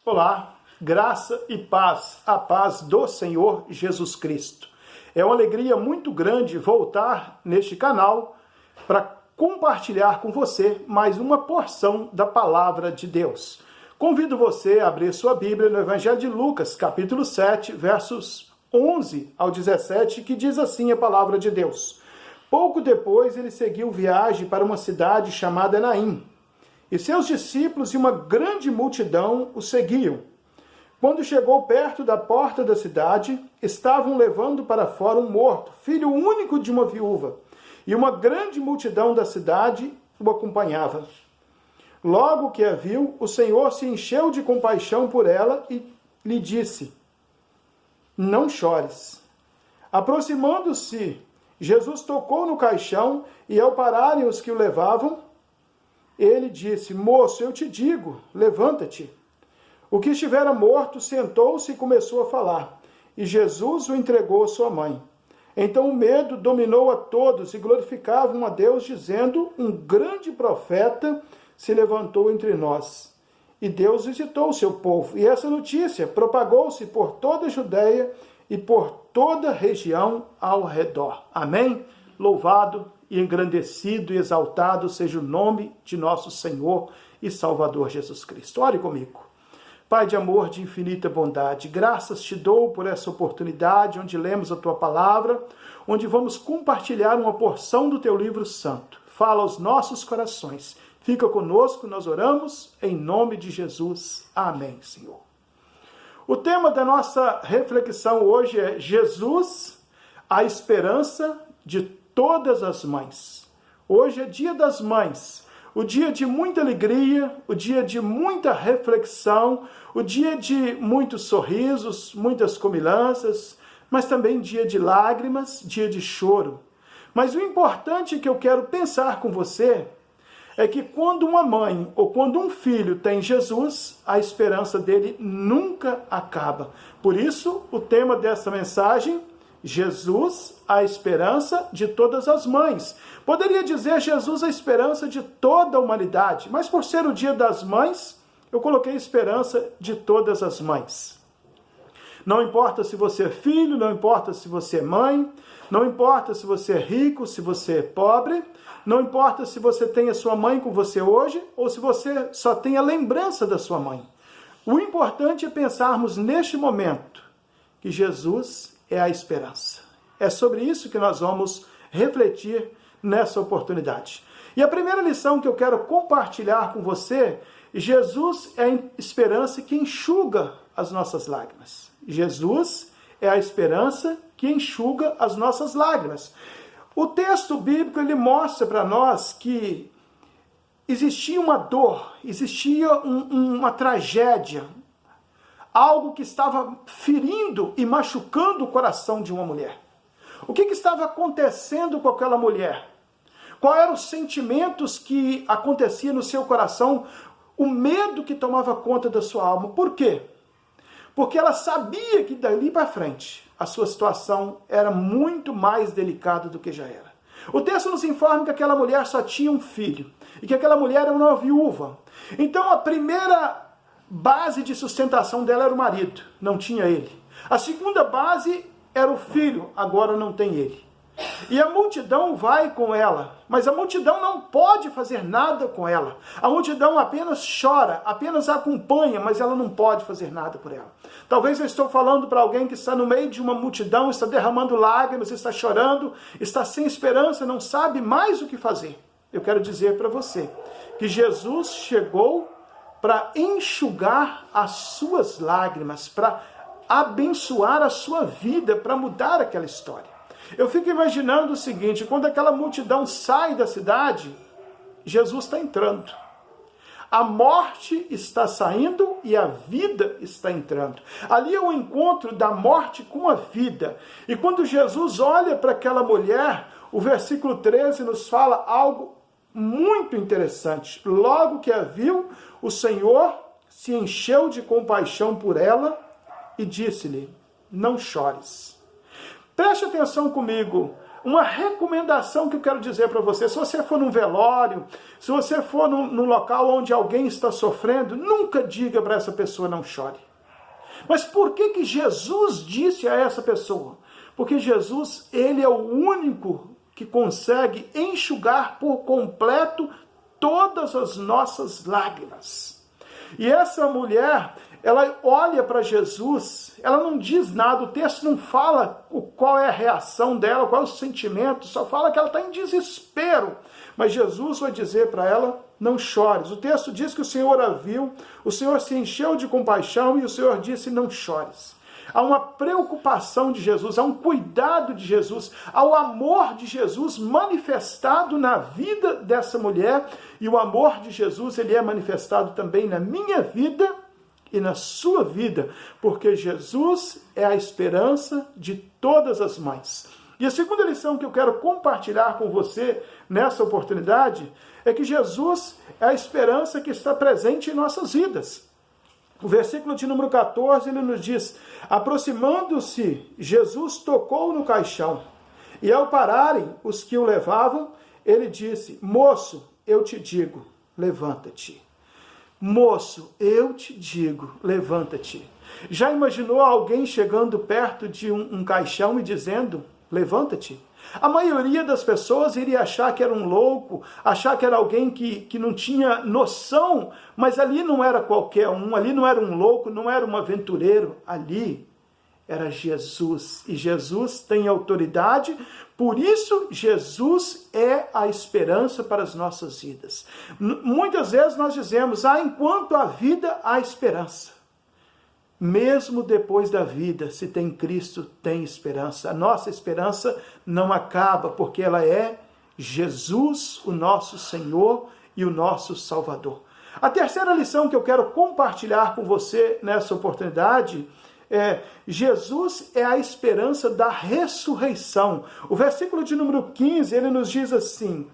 Olá, graça e paz, a paz do Senhor Jesus Cristo. É uma alegria muito grande voltar neste canal para compartilhar com você mais uma porção da palavra de Deus. Convido você a abrir sua Bíblia no Evangelho de Lucas, capítulo 7, versos 11 ao 17, que diz assim a palavra de Deus. Pouco depois ele seguiu viagem para uma cidade chamada Naim. E seus discípulos e uma grande multidão o seguiam. Quando chegou perto da porta da cidade, estavam levando para fora um morto, filho único de uma viúva, e uma grande multidão da cidade o acompanhava. Logo que a viu, o Senhor se encheu de compaixão por ela e lhe disse: Não chores. Aproximando-se, Jesus tocou no caixão e, ao pararem os que o levavam, ele disse: Moço, eu te digo, levanta-te. O que estivera morto sentou-se e começou a falar, e Jesus o entregou à sua mãe. Então o medo dominou a todos e glorificavam a Deus, dizendo: Um grande profeta se levantou entre nós. E Deus visitou o seu povo. E essa notícia propagou-se por toda a Judeia e por toda a região ao redor. Amém? Louvado e engrandecido e exaltado seja o nome de nosso Senhor e Salvador Jesus Cristo. Ore comigo. Pai de amor, de infinita bondade, graças te dou por essa oportunidade onde lemos a tua palavra, onde vamos compartilhar uma porção do teu livro santo. Fala aos nossos corações. Fica conosco, nós oramos em nome de Jesus. Amém, Senhor. O tema da nossa reflexão hoje é Jesus, a esperança de todas as mães. Hoje é dia das mães, o dia de muita alegria, o dia de muita reflexão, o dia de muitos sorrisos, muitas comilanças, mas também dia de lágrimas, dia de choro. Mas o importante que eu quero pensar com você é que quando uma mãe ou quando um filho tem Jesus, a esperança dele nunca acaba. Por isso, o tema dessa mensagem: Jesus, a esperança de todas as mães. Poderia dizer Jesus, a esperança de toda a humanidade, mas por ser o dia das mães, eu coloquei esperança de todas as mães. Não importa se você é filho, não importa se você é mãe, não importa se você é rico, se você é pobre, não importa se você tem a sua mãe com você hoje ou se você só tem a lembrança da sua mãe. O importante é pensarmos neste momento que Jesus é a esperança. É sobre isso que nós vamos refletir nessa oportunidade. E a primeira lição que eu quero compartilhar com você: Jesus é a esperança que enxuga as nossas lágrimas. Jesus é a esperança que enxuga as nossas lágrimas. O texto bíblico ele mostra para nós que existia uma dor, existia uma tragédia, algo que estava ferindo e machucando o coração de uma mulher. O que estava acontecendo com aquela mulher? Quais eram os sentimentos que aconteciam no seu coração? O medo que tomava conta da sua alma. Por quê? Porque ela sabia que dali para frente a sua situação era muito mais delicada do que já era. O texto nos informa que aquela mulher só tinha um filho e que aquela mulher era uma viúva. Então a primeira base de sustentação dela era o marido, não tinha ele. A segunda base era o filho, agora não tem ele. E a multidão vai com ela, mas a multidão não pode fazer nada com ela. A multidão apenas chora, apenas acompanha, mas ela não pode fazer nada por ela. Talvez eu estou falando para alguém que está no meio de uma multidão, está derramando lágrimas, está chorando, está sem esperança, não sabe mais o que fazer. Eu quero dizer para você que Jesus chegou para enxugar as suas lágrimas, para abençoar a sua vida, para mudar aquela história. Eu fico imaginando o seguinte: quando aquela multidão sai da cidade, Jesus está entrando. A morte está saindo e a vida está entrando. Ali é o encontro da morte com a vida. E quando Jesus olha para aquela mulher, o versículo 13 nos fala algo muito interessante. Logo que a viu, o Senhor se encheu de compaixão por ela e disse-lhe: Não chores. Preste atenção comigo. uma recomendação que eu quero dizer para você: se você for num velório, se você for num local onde alguém está sofrendo, nunca diga para essa pessoa não chore. Mas por que Jesus disse a essa pessoa? Porque Jesus, ele é o único que consegue enxugar por completo todas as nossas lágrimas. E essa mulher, ela olha para Jesus, ela não diz nada, o texto não fala qual é a reação dela, qual é o sentimento, só fala que ela está em desespero. Mas Jesus vai dizer para ela: não chores. O texto diz que o Senhor a viu, o Senhor se encheu de compaixão e o Senhor disse: não chores. Há uma preocupação de Jesus, há um cuidado de Jesus, há o amor de Jesus manifestado na vida dessa mulher, e o amor de Jesus, ele é manifestado também na minha vida e na sua vida, porque Jesus é a esperança de todas as mães. E a segunda lição que eu quero compartilhar com você nessa oportunidade é que Jesus é a esperança que está presente em nossas vidas. O versículo de número 14, ele nos diz: aproximando-se, Jesus tocou no caixão, e ao pararem os que o levavam, ele disse: moço, eu te digo, levanta-te. Moço, eu te digo, levanta-te. Já imaginou alguém chegando perto de um caixão e dizendo: levanta-te? A maioria das pessoas iria achar que era um louco, achar que era alguém que não tinha noção, mas ali não era qualquer um, ali não era um louco, não era um aventureiro, ali era Jesus. E Jesus tem autoridade, por isso Jesus é a esperança para as nossas vidas. Muitas vezes nós dizemos: enquanto há vida, há esperança. Mesmo depois da vida, se tem Cristo, tem esperança. A nossa esperança não acaba, porque ela é Jesus, o nosso Senhor e o nosso Salvador. A terceira lição que eu quero compartilhar com você nessa oportunidade é: Jesus é a esperança da ressurreição. O versículo de número 15, ele nos diz assim: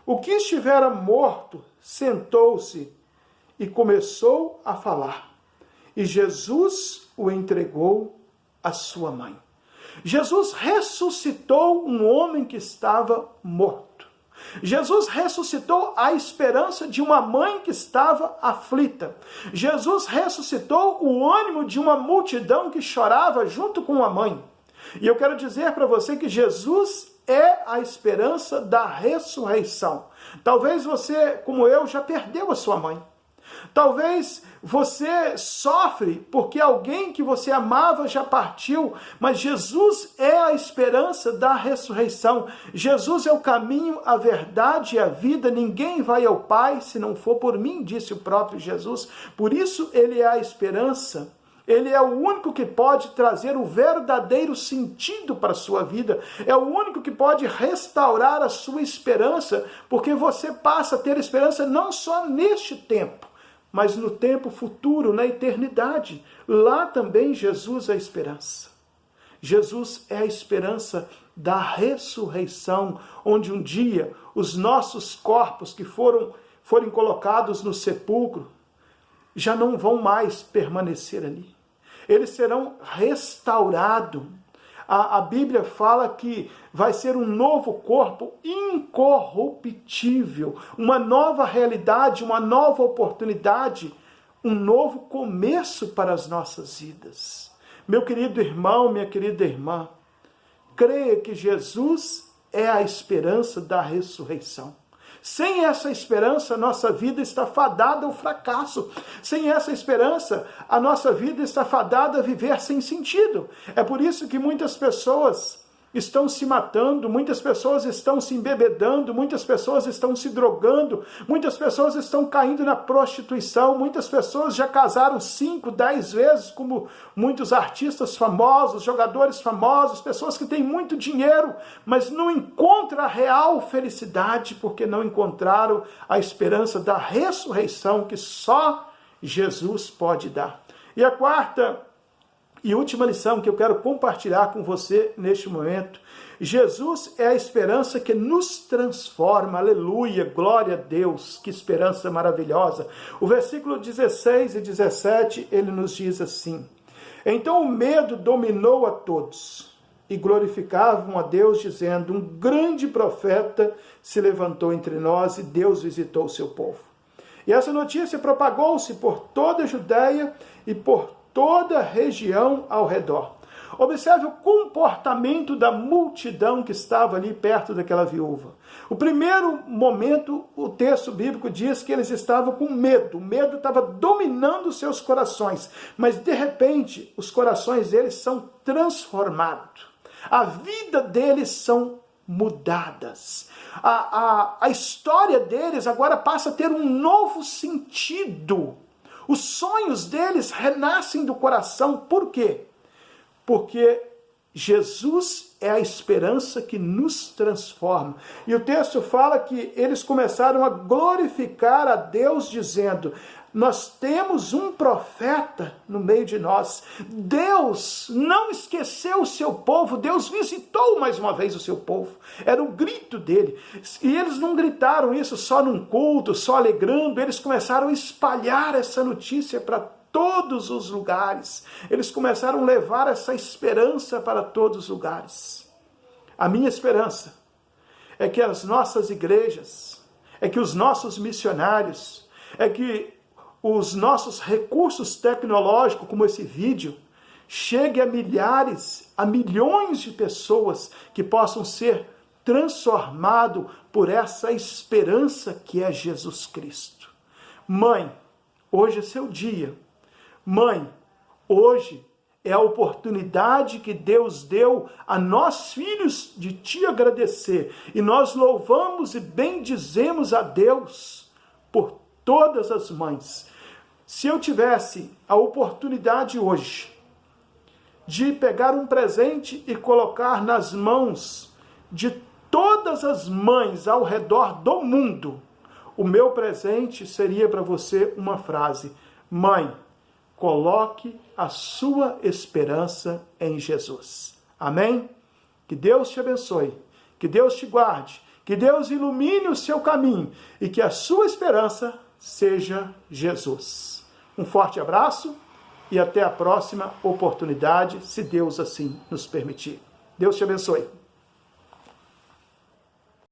o que estivera morto sentou-se e começou a falar. E Jesus o entregou à sua mãe. Jesus ressuscitou um homem que estava morto. Jesus ressuscitou a esperança de uma mãe que estava aflita. Jesus ressuscitou o ânimo de uma multidão que chorava junto com a mãe. E eu quero dizer para você que Jesus é a esperança da ressurreição. Talvez você, como eu, já perdeu a sua mãe. Talvez você sofre porque alguém que você amava já partiu, mas Jesus é a esperança da ressurreição. Jesus é o caminho, a verdade e a vida. Ninguém vai ao Pai se não for por mim, disse o próprio Jesus. Por isso ele é a esperança. Ele é o único que pode trazer o verdadeiro sentido para a sua vida. É o único que pode restaurar a sua esperança, porque você passa a ter esperança não só neste tempo, mas no tempo futuro, na eternidade. Lá também Jesus é a esperança. Jesus é a esperança da ressurreição, onde um dia os nossos corpos que forem colocados no sepulcro já não vão mais permanecer ali. Eles serão restaurados. A Bíblia fala que vai ser um novo corpo incorruptível, uma nova realidade, uma nova oportunidade, um novo começo para as nossas vidas. Meu querido irmão, minha querida irmã, creia que Jesus é a esperança da ressurreição. Sem essa esperança, a nossa vida está fadada ao fracasso. Sem essa esperança, a nossa vida está fadada a viver sem sentido. É por isso que muitas pessoas estão se matando, muitas pessoas estão se embebedando, muitas pessoas estão se drogando, muitas pessoas estão caindo na prostituição, muitas pessoas já casaram 5, 10 vezes, como muitos artistas famosos, jogadores famosos, pessoas que têm muito dinheiro, mas não encontram a real felicidade, porque não encontraram a esperança da ressurreição que só Jesus pode dar. E a quarta e última lição que eu quero compartilhar com você neste momento: Jesus é a esperança que nos transforma. Aleluia, glória a Deus, que esperança maravilhosa. O versículo 16 e 17, ele nos diz assim: então o medo dominou a todos, e glorificavam a Deus, dizendo: um grande profeta se levantou entre nós e Deus visitou o seu povo. E essa notícia propagou-se por toda a Judéia e por toda a região ao redor. Observe o comportamento da multidão que estava ali perto daquela viúva. O primeiro momento, o texto bíblico diz que eles estavam com medo. O medo estava dominando os seus corações. Mas, de repente, os corações deles são transformados. A vida deles são mudadas. A história deles agora passa a ter um novo sentido. Os sonhos deles renascem do coração. Por quê? Porque Jesus é a esperança que nos transforma. E o texto fala que eles começaram a glorificar a Deus, dizendo: nós temos um profeta no meio de nós. Deus não esqueceu o seu povo, Deus visitou mais uma vez o seu povo. Era o grito dele. E eles não gritaram isso só num culto, só alegrando, eles começaram a espalhar essa notícia para todos os lugares. Eles começaram a levar essa esperança para todos os lugares. A minha esperança é que as nossas igrejas, é que os nossos missionários, é que os nossos recursos tecnológicos, como esse vídeo, chegue a milhares, a milhões de pessoas que possam ser transformados por essa esperança que é Jesus Cristo. Mãe, hoje é seu dia. Mãe, hoje é a oportunidade que Deus deu a nós filhos de te agradecer. E nós louvamos e bendizemos a Deus por todas as mães. Se eu tivesse a oportunidade hoje de pegar um presente e colocar nas mãos de todas as mães ao redor do mundo, o meu presente seria para você uma frase: mãe, coloque a sua esperança em Jesus. Amém? Que Deus te abençoe, que Deus te guarde, que Deus ilumine o seu caminho e que a sua esperança seja Jesus. Um forte abraço e até a próxima oportunidade, se Deus assim nos permitir. Deus te abençoe.